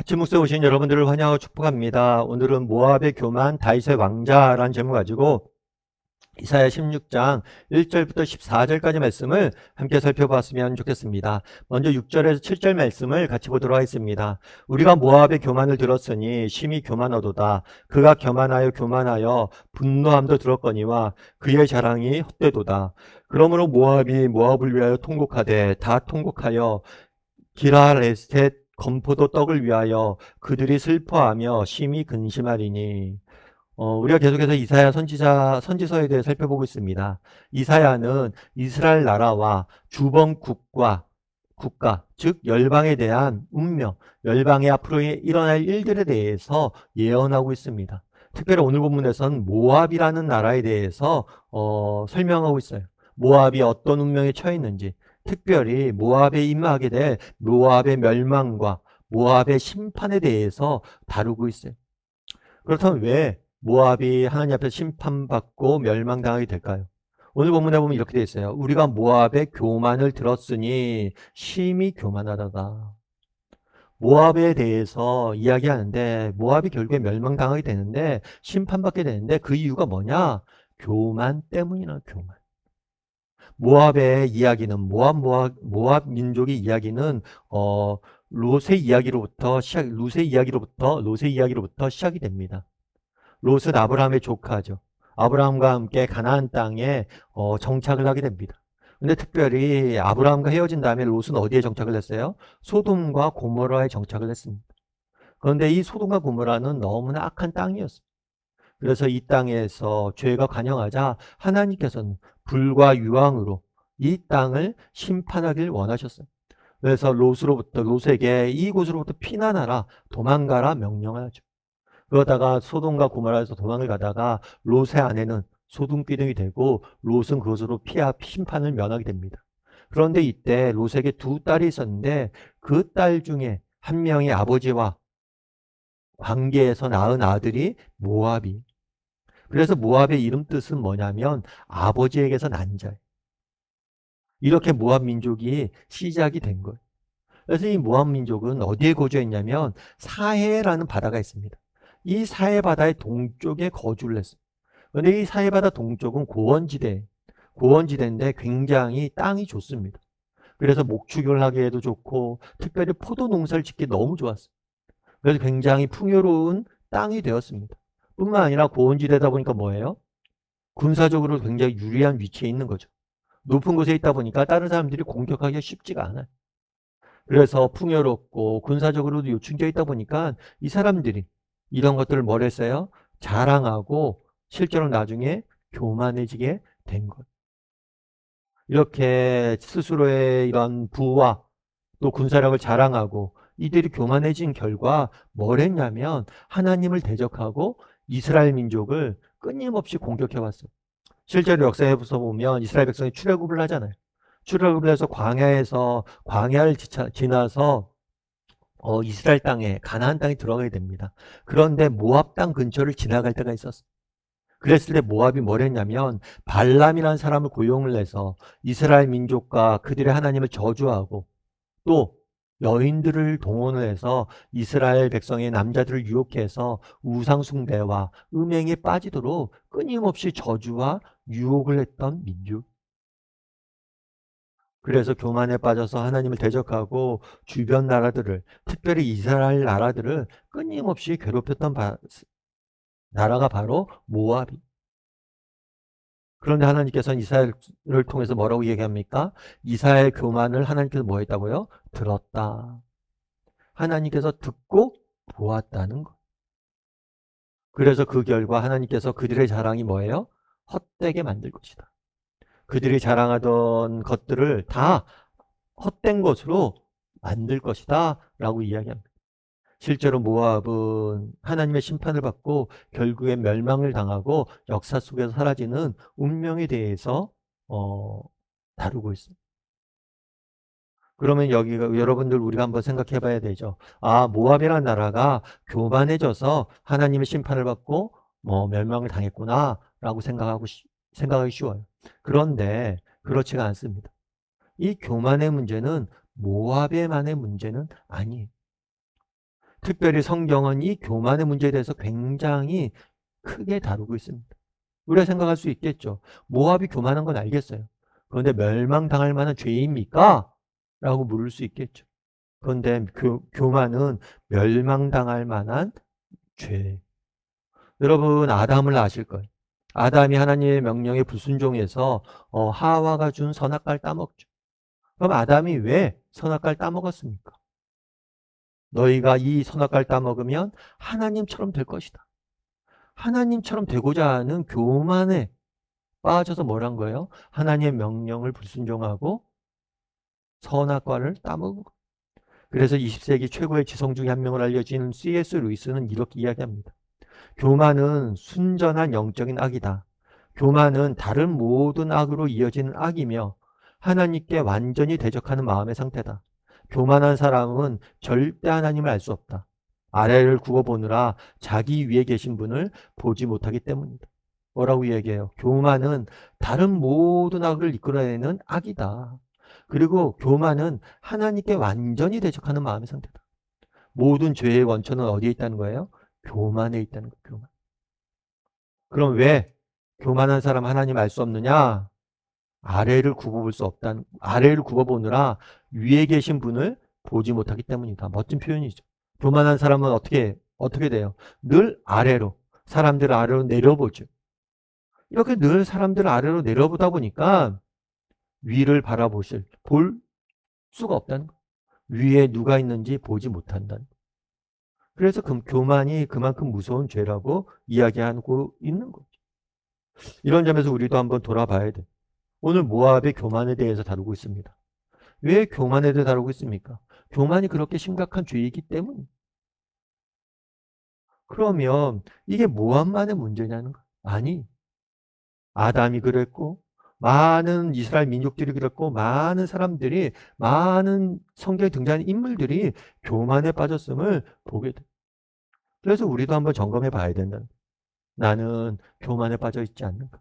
아침 목소에 오신 여러분들을 환영하고 축복합니다. 오늘은 모압의 교만 다윗의 왕자라는 제목 가지고 이사야 16장 1절부터 14절까지 말씀을 함께 살펴봤으면 좋겠습니다. 먼저 6절에서 7절 말씀을 같이 보도록 하겠습니다. 우리가 모압의 교만을 들었으니 심히 교만하도다. 그가 교만하여 분노함도 들었거니와 그의 자랑이 헛되도다. 그러므로 모압이 모압을 위하여 통곡하되 다 통곡하여 기라레셋 건포도 떡을 위하여 그들이 슬퍼하며 심히 근심하리니. 우리가 계속해서 이사야 선지서에 대해 살펴보고 있습니다. 이사야는 이스라엘 나라와 주범 국가, 즉 열방에 대한 운명, 열방의 앞으로 일어날 일들에 대해서 예언하고 있습니다. 특별히 오늘 본문에서는 모압이라는 나라에 대해서 설명하고 있어요. 모압이 어떤 운명에 처해 있는지, 특별히 모압에 임하게 될 모압의 멸망과 모압의 심판에 대해서 다루고 있어요. 그렇다면 왜 모압이 하나님 앞에서 심판받고 멸망당하게 될까요? 오늘 본문에 보면 이렇게 되어 있어요. 우리가 모압의 교만을 들었으니 심히 교만하다가. 모압에 대해서 이야기하는데 모압이 결국에 멸망당하게 되는데 심판받게 되는데 그 이유가 뭐냐? 교만 때문이나 교만. 모압의 이야기는 모압 민족의 이야기는 롯의 이야기로부터 시작이 됩니다. 롯은 아브라함의 조카죠. 아브라함과 함께 가나안 땅에 정착을 하게 됩니다. 근데 특별히 아브라함과 헤어진 다음에 롯은 어디에 정착을 했어요? 소돔과 고모라에 정착을 했습니다. 그런데 이 소돔과 고모라는 너무나 악한 땅이었어요. 그래서 이 땅에서 죄가 관영하자 하나님께서는 불과 유황으로 이 땅을 심판하길 원하셨어요. 그래서 롯에게 이곳으로부터 피난하라, 도망가라 명령을 하죠. 그러다가 소돔과 고모라에서 도망을 가다가 롯의 아내는 소돔기둥이 되고 롯은 그것으로 심판을 면하게 됩니다. 그런데 이때 롯에게 두 딸이 있었는데 그 딸 중에 한 명의 아버지와 관계에서 낳은 아들이 모압이. 그래서 모압의 이름 뜻은 뭐냐면 아버지에게서 난 자예요. 이렇게 모압 민족이 시작이 된 거예요. 그래서 이 모압 민족은 어디에 거주했냐면 사해라는 바다가 있습니다. 이 사해 바다의 동쪽에 거주를 했어요. 그런데 이 사해 바다 동쪽은 고원지대인데 굉장히 땅이 좋습니다. 그래서 목축을 하기에도 좋고 특별히 포도 농사를 짓기 너무 좋았어요. 그래서 굉장히 풍요로운 땅이 되었습니다. 뿐만 아니라 고원지대다 보니까 뭐예요? 군사적으로 굉장히 유리한 위치에 있는 거죠. 높은 곳에 있다 보니까 다른 사람들이 공격하기가 쉽지가 않아요. 그래서 풍요롭고 군사적으로도 요충져 있다 보니까 이 사람들이 이런 것들을 뭘 했어요? 자랑하고 실제로 나중에 교만해지게 된 거예요. 이렇게 스스로의 이런 부와 또 군사력을 자랑하고 이들이 교만해진 결과 뭘 했냐면 하나님을 대적하고 이스라엘 민족을 끊임없이 공격해 왔어요. 실제로 역사에서 보면 이스라엘 백성이 출애굽을 하잖아요. 출애굽을 해서 광야를 지나서 이스라엘 땅에 가나안 땅에 들어가게 됩니다. 그런데 모압 땅 근처를 지나갈 때가 있었어요. 그랬을 때 모압이 뭘 했냐면 발람이라는 사람을 고용을 해서 이스라엘 민족과 그들의 하나님을 저주하고 또 여인들을 동원을 해서 이스라엘 백성의 남자들을 유혹해서 우상 숭배와 음행에 빠지도록 끊임없이 저주와 유혹을 했던 민족. 그래서 교만에 빠져서 하나님을 대적하고 주변 나라들을, 특별히 이스라엘 나라들을 끊임없이 괴롭혔던 나라가 바로 모압이. 그런데 하나님께서는 이스라엘을 통해서 뭐라고 얘기합니까? 이스라엘 교만을 하나님께서 뭐 했다고요? 들었다. 하나님께서 듣고 보았다는 것. 그래서 그 결과 하나님께서 그들의 자랑이 뭐예요? 헛되게 만들 것이다. 그들이 자랑하던 것들을 다 헛된 것으로 만들 것이다 라고 이야기합니다. 실제로 모압은 하나님의 심판을 받고 결국에 멸망을 당하고 역사 속에서 사라지는 운명에 대해서 다루고 있습니다. 그러면 여기가 여러분들 우리가 한번 생각해 봐야 되죠. 아, 모압이라는 나라가 교만해져서 하나님의 심판을 받고 멸망을 당했구나 라고 생각하기 쉬워요. 그런데 그렇지가 않습니다. 이 교만의 문제는 모압에만의 문제는 아니에요. 특별히 성경은 이 교만의 문제에 대해서 굉장히 크게 다루고 있습니다. 우리가 생각할 수 있겠죠. 모압이 교만한 건 알겠어요. 그런데 멸망당할 만한 죄입니까? 라고 물을 수 있겠죠. 그런데 교만은 멸망당할 만한 죄. 여러분, 아담을 아실 거예요. 아담이 하나님의 명령에 불순종해서 하와가 준 선악과를 따먹죠. 그럼 아담이 왜 선악과를 따먹었습니까? 너희가 이 선악과를 따먹으면 하나님처럼 될 것이다. 하나님처럼 되고자 하는 교만에 빠져서 뭘 한 거예요? 하나님의 명령을 불순종하고 선악과를 따먹은 거예요. 그래서 20세기 최고의 지성 중에 한 명으로 알려진 C.S. 루이스는 이렇게 이야기합니다. 교만은 순전한 영적인 악이다. 교만은 다른 모든 악으로 이어지는 악이며 하나님께 완전히 대적하는 마음의 상태다. 교만한 사람은 절대 하나님을 알 수 없다. 아래를 굽어보느라 자기 위에 계신 분을 보지 못하기 때문이다. 뭐라고 얘기해요? 교만은 다른 모든 악을 이끌어내는 악이다. 그리고 교만은 하나님께 완전히 대적하는 마음의 상태다. 모든 죄의 원천은 어디에 있다는 거예요? 교만에 있다는 거예요. 교만. 그럼 왜 교만한 사람 하나님 알 수 없느냐? 아래를 굽어보느라 위에 계신 분을 보지 못하기 때문이다. 멋진 표현이죠. 교만한 사람은 어떻게 돼요? 늘 아래로, 사람들을 아래로 내려보죠. 이렇게 늘 사람들을 아래로 내려보다 보니까 위를 볼 수가 없다는 거예요. 위에 누가 있는지 보지 못한다는 거예요. 그래서 교만이 그만큼 무서운 죄라고 이야기하고 있는 거죠. 이런 점에서 우리도 한번 돌아봐야 돼. 오늘 모압의 교만에 대해서 다루고 있습니다. 왜 교만에 대해 다루고 있습니까? 교만이 그렇게 심각한 죄이기 때문에. 그러면 이게 모압만의 문제냐는 거 아니. 아담이 그랬고 많은 이스라엘 민족들이 그랬고 많은 사람들이 많은 성경에 등장하는 인물들이 교만에 빠졌음을 보게 돼. 그래서 우리도 한번 점검해 봐야 된다. 나는 교만에 빠져 있지 않는가?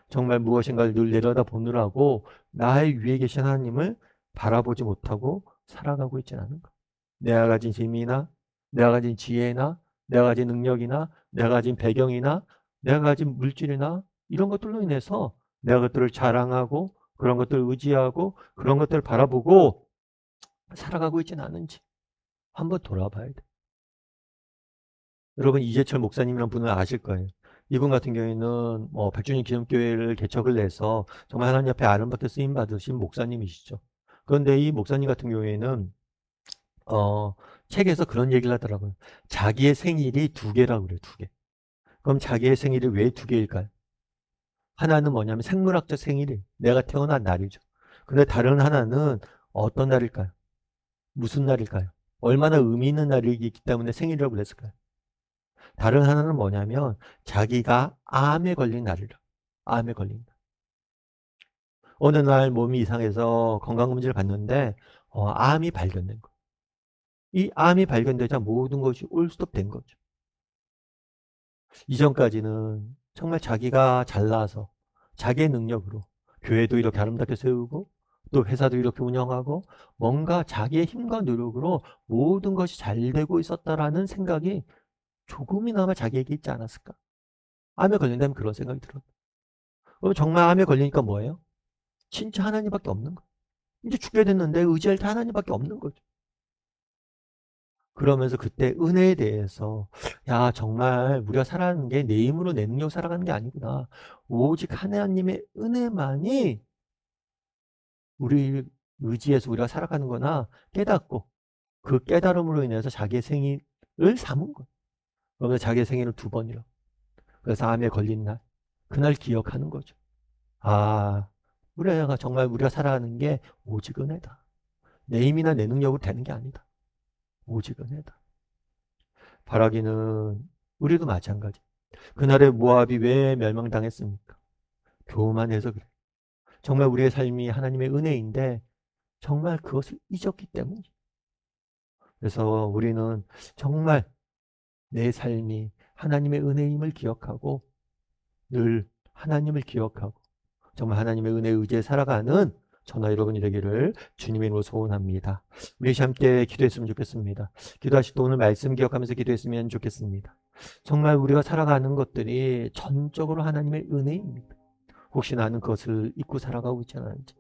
정말 무엇인가를 늘 내려다보느라고 나의 위에 계신 하나님을 바라보지 못하고 살아가고 있지 않은가? 내가 가진 재미나 내가 가진 지혜나 내가 가진 능력이나 내가 가진 배경이나 내가 가진 물질이나 이런 것들로 인해서 내가 그것들을 자랑하고 그런 것들을 의지하고 그런 것들을 바라보고 살아가고 있지는 않은지 한번 돌아봐야 돼. 여러분 이재철 목사님이라는 분을 아실 거예요. 이분 같은 경우에는 백주년 기념교회를 개척을 해서 정말 하나님 앞에 아름답게 쓰임 받으신 목사님이시죠. 그런데 이 목사님 같은 경우에는 어, 책에서 그런 얘기를 하더라고요. 자기의 생일이 두 개라고 그래요. 두 개. 그럼 자기의 생일이 왜 두 개일까요? 하나는 뭐냐면 생물학적 생일이 내가 태어난 날이죠. 근데 다른 하나는 어떤 날일까요? 무슨 날일까요? 얼마나 의미 있는 날이기 때문에 생일이라고 그랬을까요? 다른 하나는 뭐냐면 자기가 암에 걸린 날이라. 암에 걸린 날. 어느 날 몸이 이상해서 건강검진을 받는데 암이 발견된 거예요. 이 암이 발견되자 모든 것이 올스톱된 거죠. 이전까지는 정말 자기가 잘나서 자기의 능력으로 교회도 이렇게 아름답게 세우고 또 회사도 이렇게 운영하고 뭔가 자기의 힘과 노력으로 모든 것이 잘 되고 있었다라는 생각이 조금이나마 자기에게 있지 않았을까? 암에 걸린다면 그런 생각이 들어요. 정말 암에 걸리니까 뭐예요? 진짜 하나님밖에 없는 거예요. 이제 죽게 됐는데 의지할 때 하나님밖에 없는 거죠. 그러면서 그때 은혜에 대해서 야 정말 우리가 살아가는 게 내 힘으로 내 능력으로 살아가는 게 아니구나. 오직 하나님의 은혜만이 우리 의지해서 우리가 살아가는 거나 깨닫고 그 깨달음으로 인해서 자기의 생일을 삼은 거예요. 그러면서 자기의 생일을 두 번이라. 그래서 암에 걸린 날 그날 기억하는 거죠. 아 우리가 살아가는 게 오직 은혜다. 내 힘이나 내 능력으로 되는 게 아니다. 오직 은혜다. 바라기는 우리도 마찬가지. 그날의 모압이 왜 멸망당했습니까? 교만해서 그래. 정말 우리의 삶이 하나님의 은혜인데 정말 그것을 잊었기 때문이에요. 그래서 우리는 정말 내 삶이 하나님의 은혜임을 기억하고 늘 하나님을 기억하고 정말 하나님의 은혜에 의지해 살아가는 저나 여러분이 되기를 주님의 이름으로 소원합니다. 우리 함께 기도했으면 좋겠습니다. 기도하실 때 오늘 말씀 기억하면서 기도했으면 좋겠습니다. 정말 우리가 살아가는 것들이 전적으로 하나님의 은혜입니다. 혹시 나는 그것을 잊고 살아가고 있지 않은지,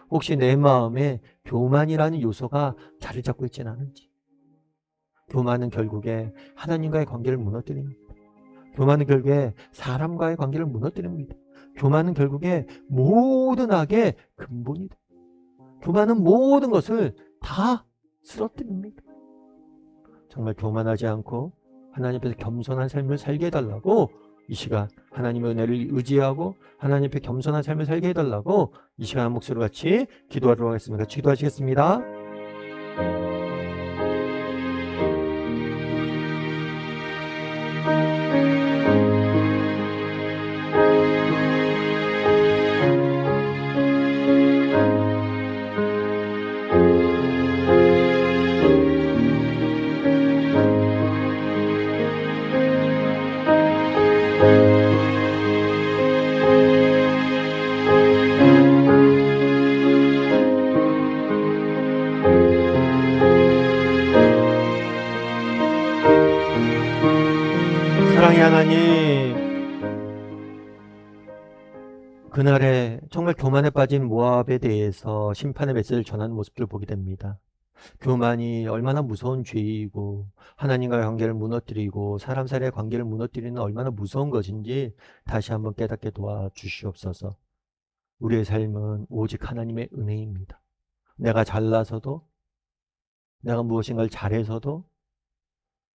혹시 내 마음에 교만이라는 요소가 자리 잡고 있지 않은지. 교만은 결국에 하나님과의 관계를 무너뜨립니다. 교만은 결국에 사람과의 관계를 무너뜨립니다. 교만은 결국에 모든 악의 근본이다. 교만은 모든 것을 다 쓰러뜨립니다. 정말 교만하지 않고 하나님 앞에서 겸손한 삶을 살게 해달라고 이 시간 하나님의 은혜를 의지하고 하나님 앞에 겸손한 삶을 살게 해달라고 이 시간 목소리로 같이 기도하도록 하겠습니다. 같이 기도하시겠습니다. 사랑의 하나님, 그날에 정말 교만에 빠진 모압에 대해서 심판의 메시지를 전하는 모습들을 보게 됩니다. 교만이 얼마나 무서운 죄이고 하나님과의 관계를 무너뜨리고 사람 사이의 관계를 무너뜨리는 얼마나 무서운 것인지 다시 한번 깨닫게 도와주시옵소서. 우리의 삶은 오직 하나님의 은혜입니다. 내가 잘나서도, 내가 무엇인가를 잘해서도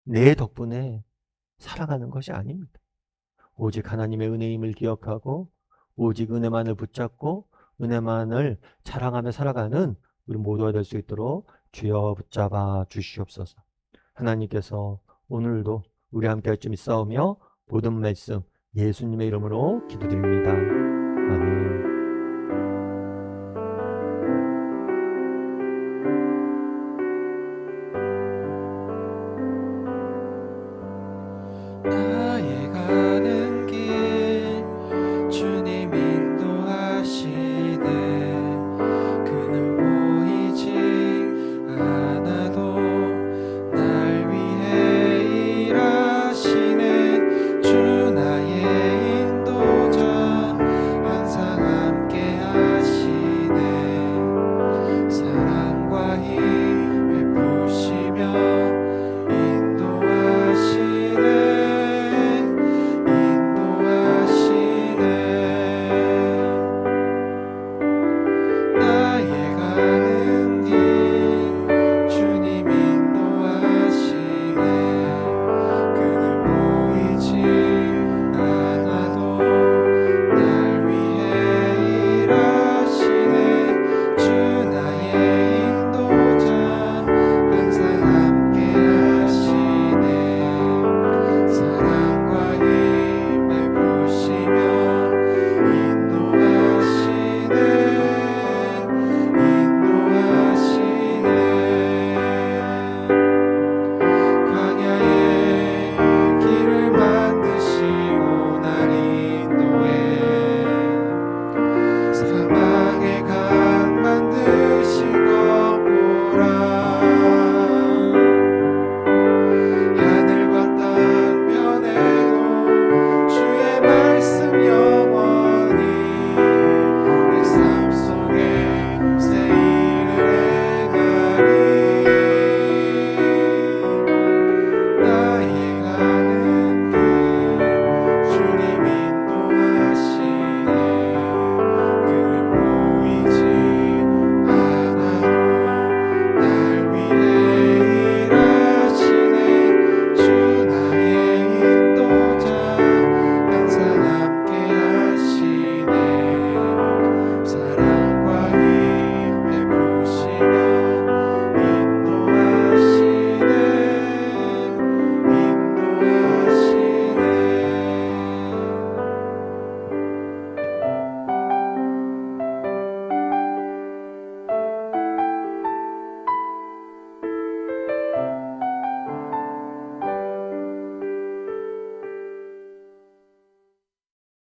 내 덕분에 살아가는 것이 아닙니다. 오직 하나님의 은혜임을 기억하고 오직 은혜만을 붙잡고 은혜만을 자랑하며 살아가는 우리 모두가 될 수 있도록 주여 붙잡아 주시옵소서. 하나님께서 오늘도 우리 함께 할 줄 믿사오며 모든 말씀 예수님의 이름으로 기도드립니다. 아멘.